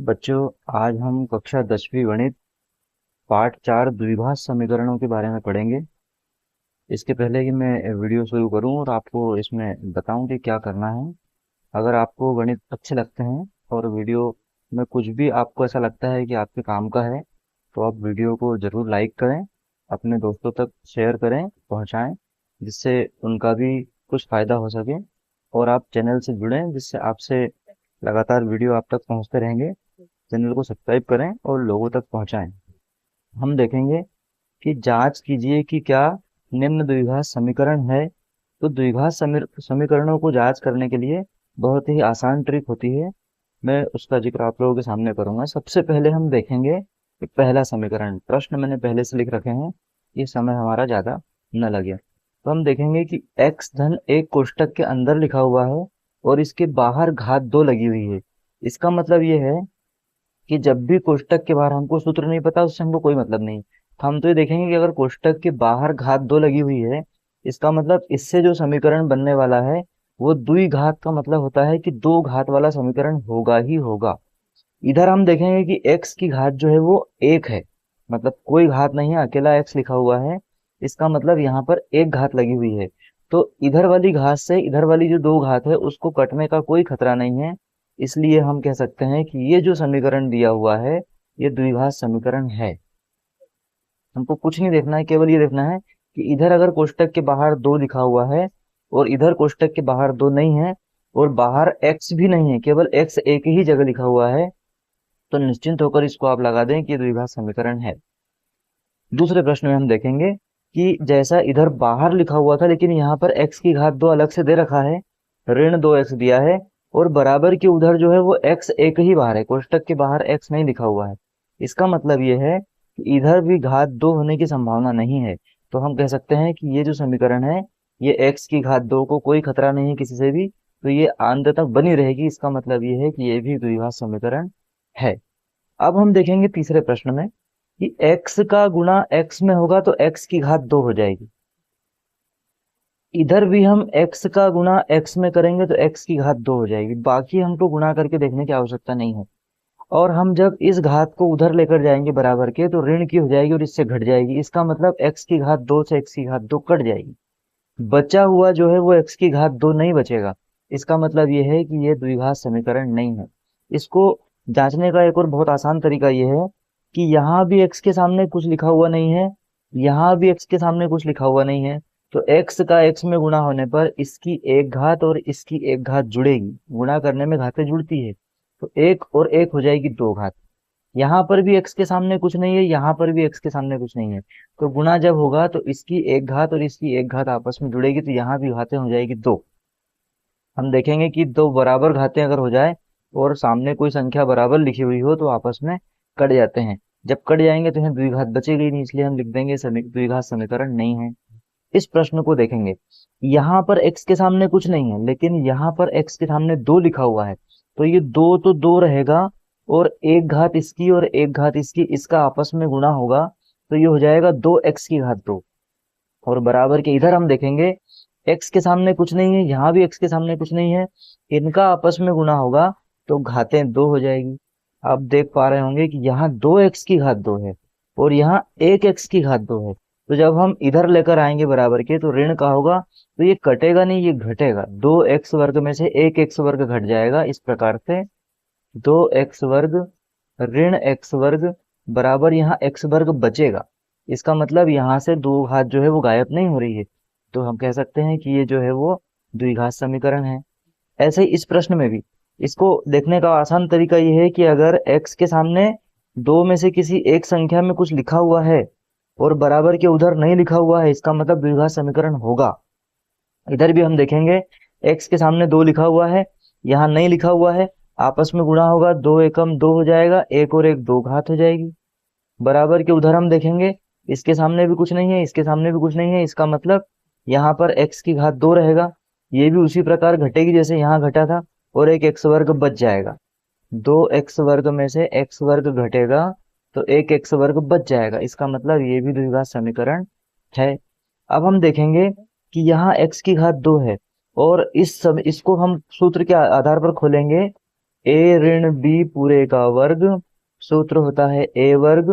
बच्चों, आज हम कक्षा 10वीं गणित पाठ 4 द्विघात समीकरणों के बारे में पढ़ेंगे। इसके पहले कि मैं वीडियो शुरू करूं और आपको इसमें बताऊं कि क्या करना है, अगर आपको गणित अच्छे लगते हैं और वीडियो में कुछ भी आपको ऐसा लगता है कि आपके काम का है, तो आप वीडियो को ज़रूर लाइक करें, अपने दोस्तों तक शेयर करें, पहुंचाएं, जिससे उनका भी कुछ फ़ायदा हो सके। और आप चैनल से जुड़ें, जिससे आपसे लगातार वीडियो आप तक पहुंचते रहेंगे। चैनल को सब्सक्राइब करें और लोगों तक पहुंचाएं। हम देखेंगे कि जांच कीजिए कि क्या निम्न द्विघात समीकरण है। तो द्विघात समीकरणों को जांच करने के लिए बहुत ही आसान ट्रिक होती है। मैं उसका जिक्र आप लोगों के सामने करूंगा। सबसे पहले हम देखेंगे कि पहला समीकरण, प्रश्न मैंने पहले से लिख रखे हैं, ये समय हमारा ज्यादा न लगे। तो हम देखेंगे कि x धन एक कोष्टक के अंदर लिखा हुआ है और इसके बाहर घात 2 लगी हुई है। इसका मतलब ये है कि जब भी कोष्टक के बाहर हमको सूत्र नहीं पता, उससे हमको कोई मतलब नहीं। तो हम तो ये देखेंगे कि अगर कोष्टक के बाहर घात 2 लगी हुई है, इसका मतलब इससे जो समीकरण बनने वाला है वो द्विघात का मतलब होता है कि दो घात वाला समीकरण होगा ही होगा। इधर हम देखेंगे कि x की घात जो है वो 1 है, मतलब कोई घात नहीं है, अकेला x लिखा हुआ है। इसका मतलब यहाँ पर एक घात लगी हुई है। तो इधर वाली घात से इधर वाली जो दो घात है उसको कटने का कोई खतरा नहीं है। इसलिए हम कह सकते हैं कि ये जो समीकरण दिया हुआ है ये द्विघात समीकरण है। हमको कुछ नहीं देखना है, केवल ये देखना है कि इधर अगर कोष्टक के बाहर 2 लिखा हुआ है और इधर कोष्टक के बाहर 2 नहीं है और बाहर x भी नहीं है, केवल x एक ही जगह लिखा हुआ है, तो निश्चिंत होकर इसको आप लगा दें कि ये द्विघात समीकरण है। दूसरे प्रश्न में हम देखेंगे कि जैसा इधर बाहर लिखा हुआ था, लेकिन यहाँ पर x की घात 2 अलग से दे रखा है, ऋण 2x दिया है, और बराबर के उधर जो है वो x एक ही बाहर है, कोष्टक के बाहर x नहीं लिखा हुआ है। इसका मतलब ये है कि इधर भी घात 2 होने की संभावना नहीं है। तो हम कह सकते हैं कि ये जो समीकरण है ये x की घात 2 को कोई खतरा नहीं है किसी से भी, तो ये अंत तक बनी रहेगी। इसका मतलब ये है कि ये भी द्विघात समीकरण है। अब हम देखेंगे तीसरे प्रश्न में कि x का गुणा x में होगा तो x की घात 2 हो जाएगी। इधर भी हम x का गुणा x में करेंगे तो x की घात 2 हो जाएगी। बाकी हमको गुणा करके देखने की आवश्यकता नहीं है। और हम जब इस घात को उधर लेकर जाएंगे बराबर के, तो ऋण की हो जाएगी और इससे घट जाएगी। इसका मतलब x की घात 2 से x की घात 2 कट जाएगी। बचा हुआ जो है वो x की घात 2 नहीं बचेगा। इसका मतलब ये है कि ये द्विघात समीकरण नहीं है। इसको जांचने का एक और बहुत आसान तरीका ये है कि यहाँ भी x के सामने कुछ लिखा हुआ नहीं है, यहाँ भी x के सामने कुछ लिखा हुआ नहीं है, तो x का x में गुणा होने पर इसकी एक घात और इसकी एक घात जुड़ेगी। गुणा करने में घातें जुड़ती है, तो एक और एक हो जाएगी 2 घात। यहाँ पर भी x के सामने कुछ नहीं है, यहाँ पर भी x के सामने कुछ नहीं है, तो गुणा जब होगा तो इसकी एक घात और इसकी एक घात आपस में जुड़ेगी, तो यहाँ भी घातें हो जाएगी 2। हम देखेंगे कि दो बराबर घातें अगर हो जाए और सामने कोई संख्या बराबर लिखी हुई हो तो आपस में कट जाते हैं। जब कट जाएंगे तो यहाँ द्विघात बचेगी नहीं, इसलिए हम लिख देंगे द्विघात समीकरण नहीं है। इस प्रश्न को देखेंगे, यहाँ पर x के सामने कुछ नहीं है, लेकिन यहाँ पर x के सामने 2 लिखा हुआ है, तो ये 2 तो 2 रहेगा और एक घात इसकी और एक घात इसकी, इसका आपस में गुणा होगा, तो ये हो जाएगा 2x की घात 2। और बराबर के इधर हम देखेंगे x के सामने कुछ नहीं है, यहाँ भी x के सामने कुछ नहीं है, इनका आपस में गुणा होगा तो घातें 2 हो जाएगी। आप देख पा रहे होंगे कि यहाँ 2x की घात 2 है और यहाँ 1x की घात 2 है। तो जब हम इधर लेकर आएंगे बराबर के, तो ऋण का होगा, तो ये कटेगा नहीं, ये घटेगा। 2x वर्ग में से 1x वर्ग घट जाएगा। इस प्रकार से 2x वर्ग ऋण x वर्ग बराबर यहाँ x वर्ग बचेगा। इसका मतलब यहाँ से दो घात जो है वो गायब नहीं हो रही है, तो हम कह सकते हैं कि ये जो है वो द्विघात समीकरण है। ऐसे ही इस प्रश्न में भी इसको देखने का आसान तरीका ये है कि अगर x के सामने दो में से किसी एक संख्या में कुछ लिखा हुआ है और बराबर के उधर नहीं लिखा हुआ है, इसका मतलब द्विघात समीकरण होगा। इधर भी हम देखेंगे x के सामने 2 लिखा हुआ है, यहाँ नहीं लिखा हुआ है, आपस में गुणा होगा, 2 एकम 2 हो जाएगा, एक और एक 2 घात हो जाएगी। बराबर के उधर हम देखेंगे इसके सामने भी कुछ नहीं है, इसके सामने भी कुछ नहीं है, इसका मतलब यहाँ पर x की घात 2 रहेगा। ये भी उसी प्रकार घटेगी जैसे यहाँ घटा था और एक x वर्ग बच जाएगा। 2x वर्ग में से x वर्ग घटेगा तो एक x वर्ग बच जाएगा। इसका मतलब ये भी द्विघात समीकरण है। अब हम देखेंगे कि यहाँ x की घात 2 है और इसको हम सूत्र के आधार पर खोलेंगे ए ऋण बी पूरे का वर्ग, सूत्र होता है ए वर्ग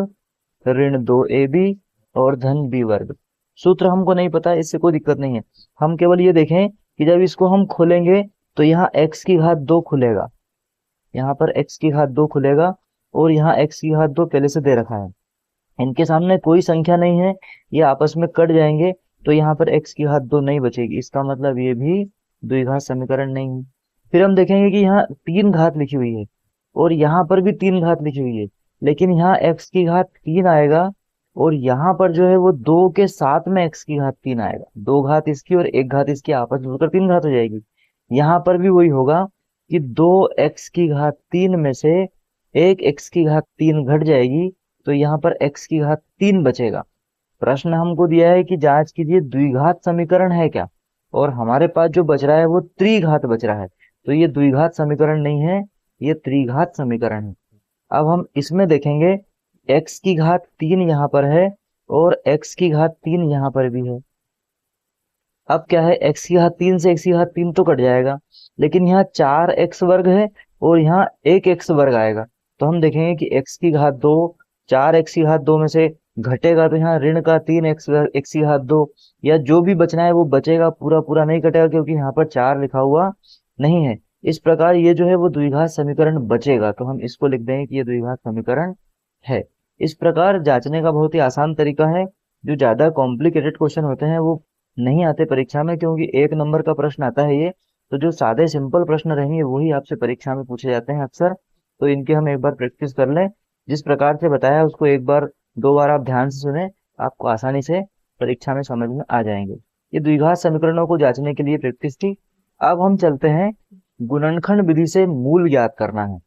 ऋण 2ab और धन बी वर्ग। सूत्र हमको नहीं पता, इससे कोई दिक्कत नहीं है। हम केवल ये देखें कि जब इसको हम खोलेंगे तो यहाँ x की घात 2 खुलेगा, यहाँ पर x की घात 2 खुलेगा और यहाँ x की घात 2 पहले से दे रखा है। इनके सामने कोई संख्या नहीं है, ये आपस में कट जाएंगे, तो यहाँ पर x की घात 2 नहीं बचेगी, इसका मतलब ये भी द्विघात समीकरण नहीं है। फिर हम देखेंगे कि यहाँ 3 घात लिखी हुई है और यहाँ पर भी 3 घात लिखी हुई है, लेकिन यहाँ x की घात 3 आएगा और यहाँ पर जो है वो 2 के साथ में x की घात 3 आएगा, 2 घात इसकी और 1 घात इसकी आपस में जुड़कर 3 घात हो जाएगी। यहाँ पर भी वही होगा कि 2x की घात 3 में से एक x की घात 3 घट जाएगी, तो यहाँ पर x की घात 3 बचेगा। प्रश्न हमको दिया है कि जांच कीजिए द्विघात समीकरण है क्या, और हमारे पास जो बच रहा है वो त्रिघात बच रहा है, तो ये द्विघात समीकरण नहीं है, ये त्रिघात समीकरण है। अब हम इसमें देखेंगे x की घात 3 यहाँ पर है और x की घात 3 यहाँ पर भी है। अब क्या है, x की घात 3 से x की घात 3 तो कट जाएगा, लेकिन यहाँ 4x वर्ग है और यहाँ 1x वर्ग आएगा, तो हम देखेंगे कि x की घात 2 4x की घात 2 में से घटेगा तो यहाँ ऋण का 3x x की घात 2, या जो भी बचना है वो बचेगा, पूरा पूरा नहीं कटेगा क्योंकि यहाँ पर 4 लिखा हुआ नहीं है। इस प्रकार ये जो है वो द्विघात समीकरण बचेगा, तो हम इसको लिख देंगे कि ये द्विघात समीकरण है। इस प्रकार जांचने का बहुत ही आसान तरीका है। जो ज्यादा कॉम्प्लिकेटेड क्वेश्चन होते हैं वो नहीं आते परीक्षा में, क्योंकि 1 नंबर का प्रश्न आता है ये, तो जो सादे सिंपल प्रश्न रहेंगे वही आपसे परीक्षा में पूछे जाते हैं अक्सर। तो इनकी हम एक बार प्रैक्टिस कर लें, जिस प्रकार से बताया उसको एक बार 2 बार आप ध्यान से सुने, आपको आसानी से परीक्षा में समझ में आ जाएंगे। ये द्विघात समीकरणों को जांचने के लिए प्रैक्टिस थी। अब हम चलते हैं गुणनखंड विधि से मूल ज्ञात करना है।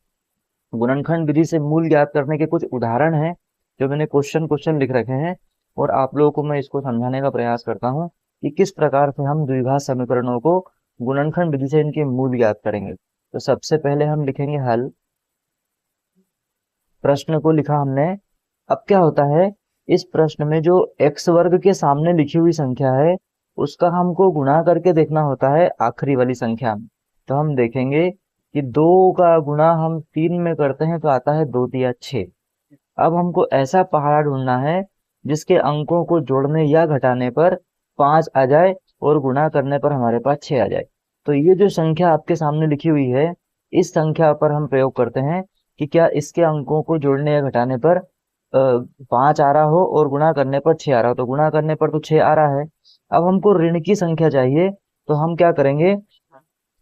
गुणनखंड विधि से मूल ज्ञात करने के कुछ उदाहरण हैं जो मैंने क्वेश्चन क्वेश्चन लिख रखे हैं, और आप लोगों को मैं इसको समझाने का प्रयास करता हूँ कि किस प्रकार से हम द्विघात समीकरणों को गुणनखंड विधि से इनके मूल ज्ञात करेंगे। तो सबसे पहले हम लिखेंगे हल। प्रश्न को लिखा हमने। अब क्या होता है, इस प्रश्न में जो x वर्ग के सामने लिखी हुई संख्या है उसका हमको गुणा करके देखना होता है आखिरी वाली संख्या में। तो हम देखेंगे कि 2 का गुणा हम 3 में करते हैं तो आता है 2 तिया 6। अब हमको ऐसा पहाड़ा ढूंढना है जिसके अंकों को जोड़ने या घटाने पर 5 आ जाए और गुणा करने पर हमारे पास 6 आ जाए। तो ये जो संख्या आपके सामने लिखी हुई है, इस संख्या पर हम प्रयोग करते हैं कि क्या इसके अंकों को जोड़ने या घटाने पर 5 आ रहा हो और गुणा करने पर 6 आ रहा हो। तो गुणा करने पर तो 6 आ रहा है। अब हमको ऋण की संख्या चाहिए, तो हम क्या करेंगे,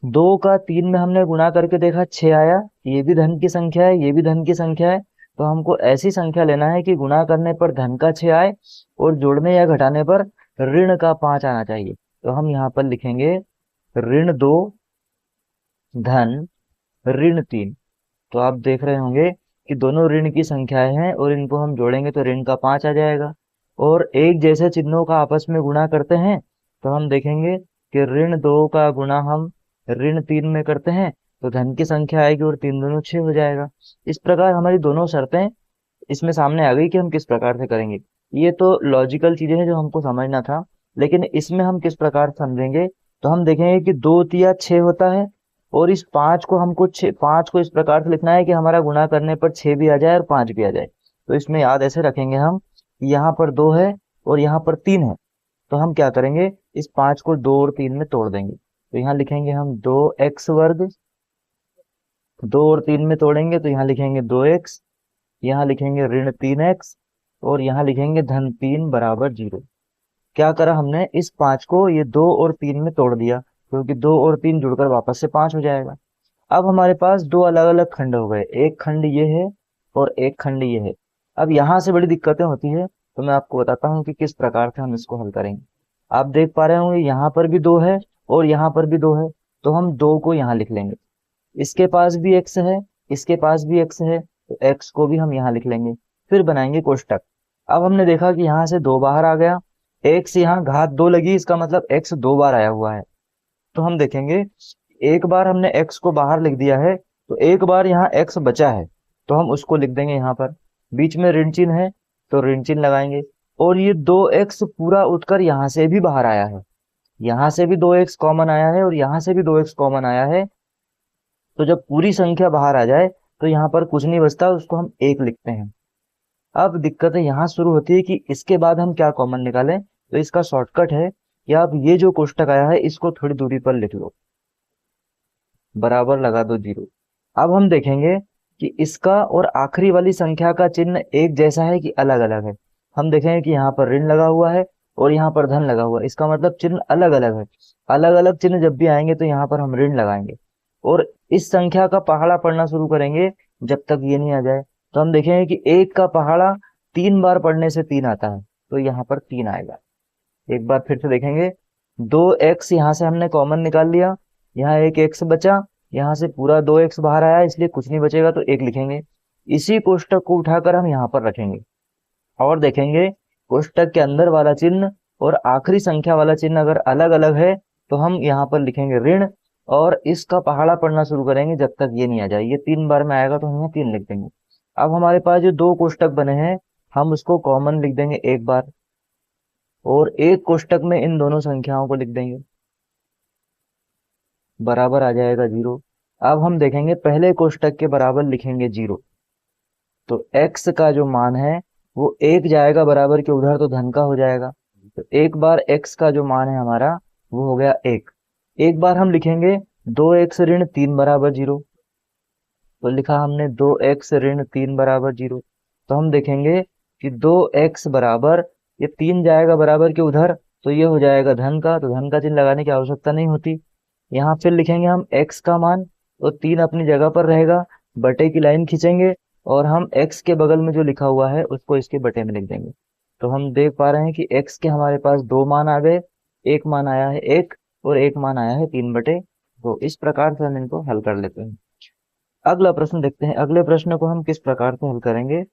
2 का 3 में हमने गुणा करके देखा 6 आया, ये भी धन की संख्या है, ये भी धन की संख्या है, तो हमको ऐसी संख्या लेना है कि गुणा करने पर धन का 6 आए और जोड़ने या घटाने पर ऋण का 5 आना चाहिए। तो हम यहाँ पर लिखेंगे ऋण 2 धन ऋण 3। तो आप देख रहे होंगे कि दोनों ऋण की संख्याएं हैं और इनको हम जोड़ेंगे तो ऋण का 5 आ जाएगा। और एक जैसे चिन्हों का आपस में गुणा करते हैं तो हम देखेंगे कि ऋण 2 का गुणा हम ऋण 3 में करते हैं तो धन की संख्या आएगी और 3 दूनी 6 हो जाएगा। इस प्रकार हमारी दोनों शर्तें इसमें सामने आ गई कि हम किस प्रकार से करेंगे। ये तो लॉजिकल चीजें हैं जो हमको समझना था, लेकिन इसमें हम किस प्रकार समझेंगे, तो हम देखेंगे कि 2 तिया 6 होता है और इस 5 को हमको 5 को इस प्रकार से लिखना है कि हमारा गुणा करने पर 6 भी आ जाए और 5 भी आ जाए। तो इसमें याद ऐसे रखेंगे हम, यहाँ पर 2 है और यहाँ पर 3 है, तो हम क्या करेंगे, इस 5 को 2 और 3 में तोड़ देंगे। तो यहाँ लिखेंगे हम 2x वर्ग, 2 और 3 में तोड़ेंगे तो यहाँ लिखेंगे 2x, यहाँ लिखेंगे ऋण 3x और यहाँ लिखेंगे धन 3 बराबर 0। क्या करा हमने, इस 5 को ये 2 और 3 में तोड़ दिया, क्योंकि 2 और 3 जुड़कर वापस से 5 हो जाएगा। अब हमारे पास 2 अलग अलग खंड हो गए, एक खंड ये है और एक खंड ये है। अब यहाँ से बड़ी दिक्कतें होती है, तो मैं आपको बताता हूँ कि किस प्रकार से हम इसको हल करेंगे। आप देख पा रहे होंगे यहाँ पर भी 2 है और यहाँ पर भी 2 है, तो हम 2 को यहाँ लिख लेंगे। इसके पास भी x है, इसके पास भी x है, तो x को भी हम यहाँ लिख लेंगे। फिर बनाएंगे कोष्टक। अब हमने देखा कि यहाँ से 2 बाहर आ गया, x यहाँ घात 2 लगी, इसका मतलब x 2 बार आया हुआ है। तो हम देखेंगे एक बार हमने x को बाहर लिख दिया है तो एक बार यहाँ x बचा है, तो हम उसको लिख देंगे यहाँ पर। बीच में ऋण चिन्ह है तो ऋण चिन्ह लगाएंगे, और ये 2x पूरा उठकर यहाँ से भी बाहर आया है, यहाँ से भी 2x कॉमन आया है और यहाँ से भी 2x कॉमन आया है, तो जब पूरी संख्या बाहर आ जाए तो यहाँ पर कुछ नहीं बचता, उसको हम एक लिखते हैं। अब दिक्कतें यहाँ शुरू होती है कि इसके बाद हम क्या कॉमन निकालें। तो इसका शॉर्टकट है कि आप ये जो कोष्टक आया है इसको थोड़ी दूरी पर लिख लो, बराबर लगा दो 0। अब हम देखेंगे कि इसका और आखिरी वाली संख्या का चिन्ह एक जैसा है कि अलग अलग है। हम देखेंगे कि यहाँ पर ऋण लगा हुआ है और यहाँ पर धन लगा हुआ है, इसका मतलब चिन्ह अलग अलग है। अलग अलग चिन्ह जब भी आएंगे तो यहाँ पर हम ऋण लगाएंगे और इस संख्या का पहाड़ा पढ़ना शुरू करेंगे जब तक ये नहीं आ जाए। तो हम देखेंगे कि एक का पहाड़ा 3 बार पढ़ने से 3 आता है, तो यहाँ पर 3 आएगा। एक बार फिर से देखेंगे, 2x यहाँ से हमने कॉमन निकाल लिया, यहाँ एक x बचा, यहाँ से पूरा 2x बाहर आया इसलिए कुछ नहीं बचेगा तो 1 लिखेंगे। इसी कोष्टक को उठाकर हम यहाँ पर रखेंगे और देखेंगे कोष्टक के अंदर वाला चिन्ह और आखिरी संख्या वाला चिन्ह अगर अलग अलग है तो हम यहाँ पर लिखेंगे ऋण और इसका पहाड़ा पढ़ना शुरू करेंगे जब तक ये नहीं आ जाए। ये 3 बार में आएगा तो हम यहाँ 3 लिख देंगे। अब हमारे पास जो 2 कोष्टक बने हैं हम उसको कॉमन लिख देंगे एक बार और एक कोष्टक में इन दोनों संख्याओं को लिख देंगे, बराबर आ जाएगा 0। अब हम देखेंगे पहले कोष्टक के बराबर लिखेंगे 0, तो x का जो मान है वो 1 जाएगा बराबर के उधर तो धन का हो जाएगा। तो एक बार x का जो मान है हमारा वो हो गया 1। एक बार हम लिखेंगे 2x ऋण 3 बराबर 0, तो लिखा हमने 2x ऋण 3 बराबर 0। तो हम देखेंगे कि 2x बराबर, ये 3 जाएगा बराबर के उधर तो ये हो जाएगा धन का, तो धन का चिन्ह लगाने की आवश्यकता नहीं होती। यहाँ फिर लिखेंगे हम x का मान, तो 3 अपनी जगह पर रहेगा, बटे की लाइन खींचेंगे और हम x के बगल में जो लिखा हुआ है उसको इसके बटे में लिख देंगे। तो हम देख पा रहे हैं कि x के हमारे पास 2 मान आ गए, एक मान आया है 1 और एक मान आया है 3/। तो इस प्रकार से हम इनको हल कर लेते हैं। अगला प्रश्न देखते हैं, अगले प्रश्न को हम किस प्रकार से हल करेंगे।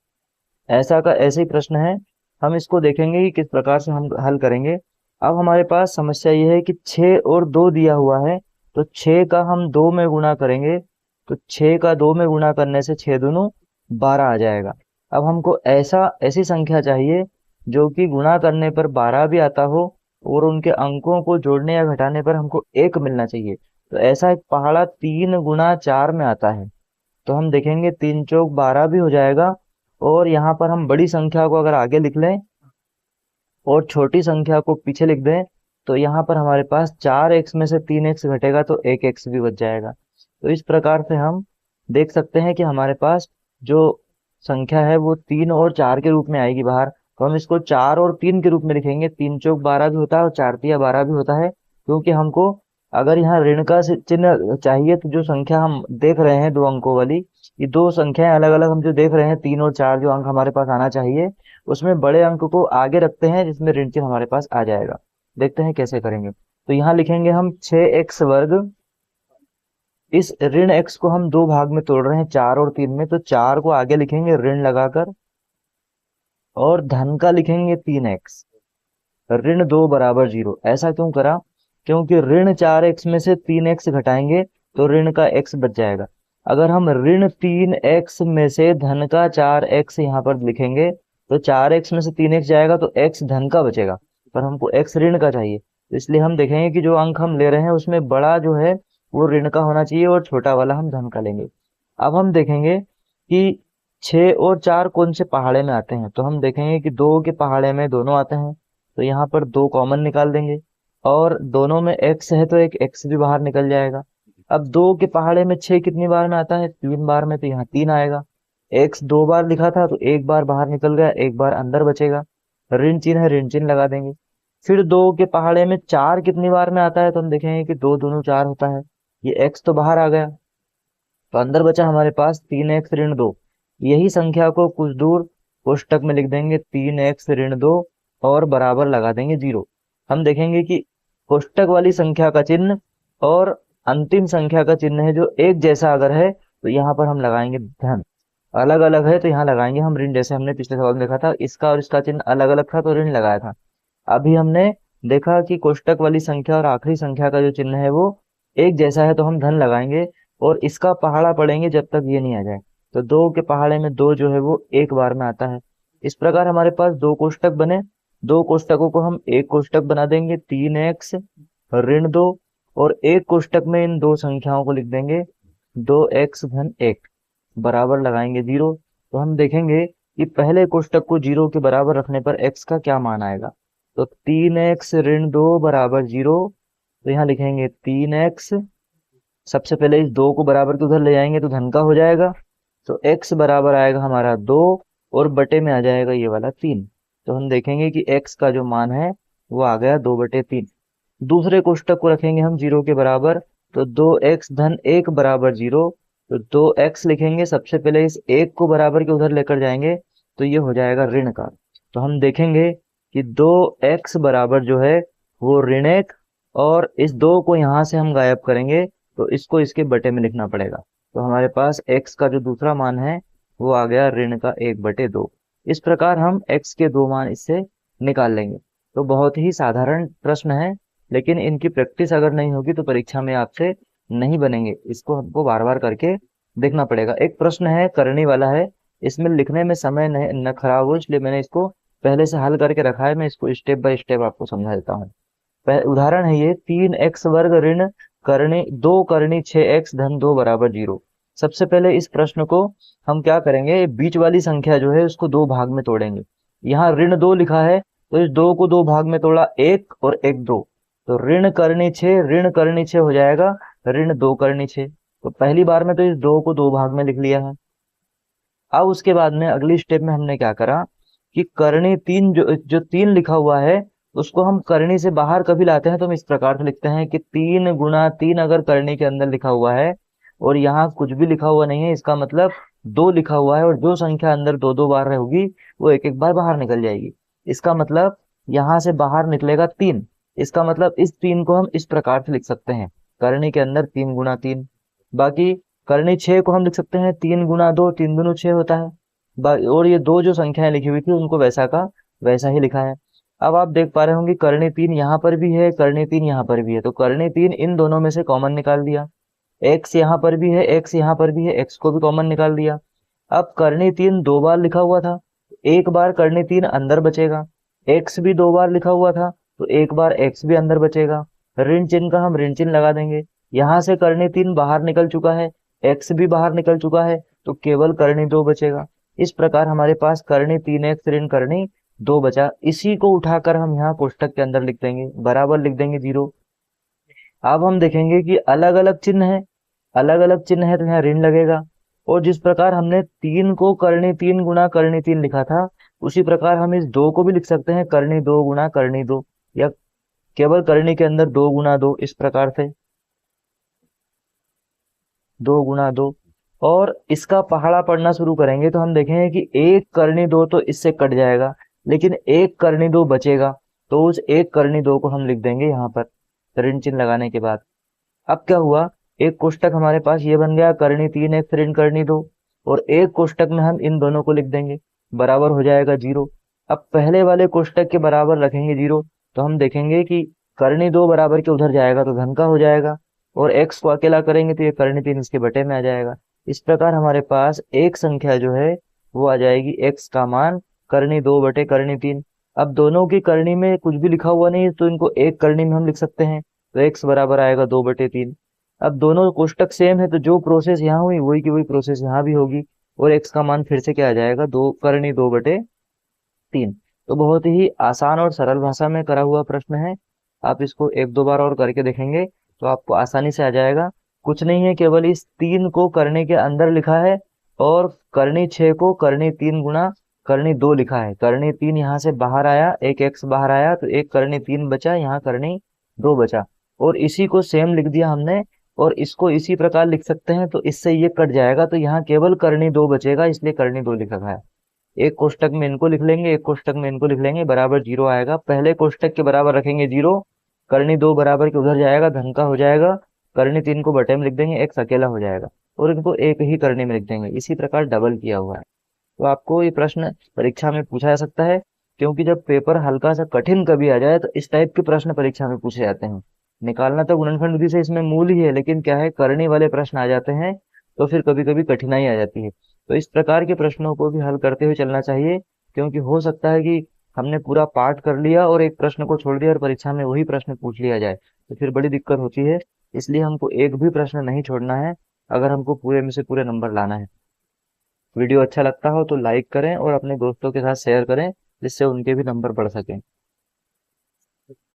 ऐसा का ऐसे ही प्रश्न है, हम इसको देखेंगे कि किस प्रकार से हम हल करेंगे। अब हमारे पास समस्या ये है कि 6 और 2 दिया हुआ है, तो 6 का हम 2 में गुणा करेंगे, तो 6 का 2 में गुणा करने से 6 दूनी 12 आ जाएगा। अब हमको ऐसी संख्या चाहिए जो कि गुणा करने पर 12 भी आता हो और उनके अंकों को जोड़ने या घटाने पर हमको 1 मिलना चाहिए। तो ऐसा एक पहाड़ा 3 गुणा 4 में आता है, तो हम देखेंगे 3 चौक 12 भी हो जाएगा। और यहाँ पर हम बड़ी संख्या को अगर आगे लिख लें और छोटी संख्या को पीछे लिख दें तो यहाँ पर हमारे पास 4x में से 3x घटेगा तो 1x भी बच जाएगा। तो इस प्रकार से हम देख सकते हैं कि हमारे पास जो संख्या है वो 3 और 4 के रूप में आएगी बाहर, तो हम इसको 4 और 3 के रूप में लिखेंगे। 3 चौक 12 भी होता है और 4 तिया 12 भी होता है, क्योंकि हमको अगर यहाँ ऋण का चिन्ह चाहिए तो जो संख्या हम देख रहे हैं 2 अंकों वाली, ये 2 संख्याएं अलग अलग हम जो देख रहे हैं 3 और 4 जो अंक हमारे पास आना चाहिए उसमें बड़े अंक को आगे रखते हैं जिसमें ऋण चिन्ह हमारे पास आ जाएगा। देखते हैं कैसे करेंगे। तो यहाँ लिखेंगे हम 6x वर्ग, इस ऋण x को हम 2 भाग में तोड़ रहे हैं 4 और 3 में, तो 4 को आगे लिखेंगे ऋण लगाकर और धन का लिखेंगे 3x, ऋण 2 बराबर 0। ऐसा क्यों करा, क्योंकि ऋण 4x में से 3x घटाएंगे तो ऋण का x बच जाएगा। अगर हम ऋण 3x में से धन का 4x यहाँ पर लिखेंगे तो 4x में से 3x जाएगा तो x धन का बचेगा, पर हमको x ऋण का चाहिए। तो इसलिए हम देखेंगे कि जो अंक हम ले रहे हैं उसमें बड़ा जो है वो ऋण का होना चाहिए और छोटा वाला हम धन का लेंगे। अब हम देखेंगे कि 6 और 4 कौन से पहाड़े में आते हैं, तो हम देखेंगे कि 2 के पहाड़े में दोनों आते हैं, तो यहाँ पर 2 कॉमन निकाल देंगे और दोनों में x है तो एक x भी बाहर निकल जाएगा। अब 2 के पहाड़े में 6 कितनी बार में आता है, 3 बार में, तो यहाँ 3 आएगा। x 2 बार लिखा था तो 1 बार बाहर निकल गया, 1 बार अंदर बचेगा, ऋण चिन्ह है ऋण चिन्ह लगा देंगे। फिर 2 के पहाड़े में 4 कितनी बार में आता है, तो हम देखेंगे कि 2 दूनी 4 होता है, ये x तो बाहर आ गया, तो अंदर बचा हमारे पास 3x ऋण 2। यही संख्या को कुछ दूर कोष्टक में लिख देंगे 3x ऋण 2 और बराबर लगा देंगे 0। हम देखेंगे कि कोष्टक वाली संख्या का चिन्ह और अंतिम संख्या का चिन्ह है जो एक जैसा अगर है तो यहाँ पर हम लगाएंगे धन, अलग अलग है तो यहाँ लगाएंगे हम ऋण। जैसे हमने पिछले सवाल में देखा था इसका और इसका चिन्ह अलग अलग था तो ऋण लगाया था। अभी हमने देखा कि कोष्टक वाली संख्या और आखिरी संख्या का जो चिन्ह है वो एक जैसा है तो हम धन लगाएंगे और इसका पहाड़ा पढ़ेंगे जब तक ये नहीं आ जाए। तो 2 के पहाड़े में 2 जो है वो 1 बार में आता है। इस प्रकार हमारे पास 2 कोष्टक बने, 2 कोष्टकों को हम एक कोष्टक बना देंगे 3x ऋण 2 और एक कोष्टक में इन 2 संख्याओं को लिख देंगे 2x-1 बराबर लगाएंगे 0। तो हम देखेंगे कि पहले कोष्टक को 0 के बराबर रखने पर x का क्या मान आएगा। तो 3x-2 बराबर 0। तो यहाँ लिखेंगे 3x, सबसे पहले इस 2 को बराबर के उधर ले जाएंगे तो धन का हो जाएगा। तो x बराबर आएगा हमारा 2 और बटे में आ जाएगा ये वाला 3। तो हम देखेंगे कि x का जो मान है वो आ गया 2/3। दूसरे कोष्टक को रखेंगे हम 0 के बराबर, तो 2x-1 बराबर 0। तो 2x लिखेंगे, सबसे पहले इस 1 को बराबर के उधर लेकर जाएंगे तो ये हो जाएगा ऋण का। तो हम देखेंगे कि 2x बराबर जो है वो ऋण 1, और इस 2 को यहाँ से हम गायब करेंगे तो इसको इसके बटे में लिखना पड़ेगा। तो हमारे पास x का जो दूसरा मान है वो आ गया ऋण का 1/2। इस प्रकार हम x के 2 मान इससे निकाल लेंगे। तो बहुत ही साधारण प्रश्न है, लेकिन इनकी प्रैक्टिस अगर नहीं होगी तो परीक्षा में आपसे नहीं बनेंगे। इसको हमको बार बार करके देखना पड़ेगा। एक प्रश्न है करनी वाला है, इसमें लिखने में समय न खराब हो, इसलिए मैंने इसको पहले से हल करके रखा है। मैं इसको स्टेप बाय स्टेप आपको समझा देता हूँ। उदाहरण है ये, 3x² ऋण करनी 2 करनी 6x धन 2 बराबर 0। सबसे पहले इस प्रश्न को हम क्या करेंगे, बीच वाली संख्या जो है उसको 2 भाग में तोड़ेंगे। यहाँ ऋण 2 लिखा है तो इस 2 को 2 भाग में तोड़ा, 1 और 1 2। तो ऋण करनी 6 ऋण करनी 6 हो जाएगा ऋण 2 करनी 6। तो पहली बार में तो इस 2 को 2 भाग में लिख लिया है। अब उसके बाद में अगली स्टेप में हमने क्या करा कि करनी 3 जो 3 लिखा हुआ है उसको हम करनी से बाहर कभी लाते हैं तो हम इस प्रकार से लिखते हैं कि 3 गुणा 3 अगर करनी के अंदर लिखा हुआ है और यहाँ कुछ भी लिखा हुआ नहीं है, इसका मतलब 2 लिखा हुआ है, और जो संख्या अंदर 2 2 बार होगी वो एक एक बार बाहर निकल जाएगी। इसका मतलब यहाँ से बाहर निकलेगा 3। इसका मतलब इस 3 को हम इस प्रकार से लिख सकते हैं, करनी के अंदर 3 गुणा 3। बाकी करनी 6 को हम लिख सकते हैं 3 गुणा 2, 3 दूनी 6 होता है। और ये 2 जो संख्याएं लिखी हुई थी उनको वैसा का वैसा ही लिखा है। अब आप देख पा रहे होंगे करनी 3 यहाँ पर भी है, करनी 3 यहाँ पर भी है, तो करनी 3 इन दोनों में से कॉमन निकाल दिया। x यहाँ पर भी है, x यहाँ पर भी है, x को भी कॉमन निकाल दिया। अब करनी 3 2 बार लिखा हुआ था, एक बार करनी 3 अंदर बचेगा। x भी 2 बार लिखा हुआ था तो एक बार x भी अंदर बचेगा। ऋण चिन्ह का हम ऋण चिन्ह लगा देंगे। यहाँ से करनी 3 बाहर निकल चुका है, x भी बाहर निकल चुका है, तो केवल करनी 2 बचेगा। इस प्रकार हमारे पास करनी 3x ऋण करनी 2 बचा। इसी को उठाकर हम यहाँ कोष्टक के अंदर लिख देंगे, बराबर लिख देंगे 0। अब हम देखेंगे कि अलग अलग चिन्ह है, अलग अलग चिन्ह है तो यहाँ ऋण लगेगा। और जिस प्रकार हमने 3 को करनी 3 गुणा करनी 3 लिखा था, उसी प्रकार हम इस 2 को भी लिख सकते हैं करनी 2 गुणा करनी 2, या केवल करनी के अंदर 2 गुणा 2, इस प्रकार से 2 गुणा 2। और इसका पहाड़ा पढ़ना शुरू करेंगे तो हम देखेंगे कि 1 करनी 2 तो इससे कट जाएगा, लेकिन 1 करनी 2 बचेगा। तो उस 1 करनी 2 को हम लिख देंगे यहाँ पर ऋण चिन्ह लगाने के बाद। अब क्या हुआ, एक कोष्टक हमारे पास ये बन गया करनी 3x ऋण करनी 2, और एक कोष्टक में हम इन दोनों को लिख देंगे, बराबर हो जाएगा 0। अब पहले वाले कोष्टक के बराबर रखेंगे 0, तो हम देखेंगे कि करनी 2 बराबर के उधर जाएगा तो धन का हो जाएगा, और x को अकेला करेंगे तो ये करनी 3 इसके बटे में आ जाएगा। इस प्रकार हमारे पास एक संख्या जो है वो आ जाएगी x का मान करनी 2 बटे करनी 3। अब दोनों की करनी में कुछ भी लिखा हुआ नहीं है तो इनको एक करनी में हम लिख सकते हैं, तो x बराबर आएगा 2/3। अब दोनों कोष्टक सेम है तो जो प्रोसेस यहाँ हुई वही की वही प्रोसेस यहाँ भी होगी, और x का मान फिर से क्या आ जाएगा, 2 करनी 2/3। तो बहुत ही आसान और सरल भाषा में करा हुआ प्रश्न है। आप इसको 1 2 बार और करके देखेंगे तो आपको आसानी से आ जाएगा। कुछ नहीं है, केवल इस 3 को करने के अंदर लिखा है और करनी 6 को करनी 3 गुणा करनी 2 लिखा है। करनी 3 यहाँ से बाहर आया, एक x बाहर आया तो एक करनी 3 बचा, यहाँ करनी 2 बचा, और इसी को सेम लिख दिया हमने। और इसको इसी प्रकार लिख सकते हैं तो इससे ये कट जाएगा, तो यहाँ केवल करनी 2 बचेगा, इसलिए करनी 2 लिखा है। एक कोष्टक में इनको लिख लेंगे, एक कोष्टक में इनको लिख लेंगे, बराबर 0 आएगा। पहले कोष्टक के बराबर रखेंगे 0, करनी 2 बराबर के उधर जाएगा, धन का हो जाएगा। करनी 3 को बटे में लिख देंगे, x अकेला हो जाएगा, और इनको एक ही करनी में लिख देंगे। इसी प्रकार डबल किया हुआ है। तो आपको ये प्रश्न परीक्षा में पूछा जा सकता है, क्योंकि जब पेपर हल्का सा कठिन कभी आ जाए तो इस टाइप के प्रश्न परीक्षा में पूछे जाते हैं। निकालना तो गुणनखंड विधि से इसमें मूल ही है, लेकिन क्या है, करनी वाले प्रश्न आ जाते हैं तो फिर कभी कभी कठिनाई आ जाती है। तो इस प्रकार के प्रश्नों को भी हल करते हुए चलना चाहिए, क्योंकि हो सकता है कि हमने पूरा पाठ कर लिया और एक प्रश्न को छोड़ दिया और परीक्षा में वही प्रश्न पूछ लिया जाए, तो फिर बड़ी दिक्कत होती है। इसलिए हमको एक भी प्रश्न नहीं छोड़ना है, अगर हमको पूरे में से पूरे नंबर लाना है। वीडियो अच्छा लगता हो तो लाइक करें और अपने दोस्तों के साथ शेयर करें, जिससे उनके भी नंबर बढ़ सकें।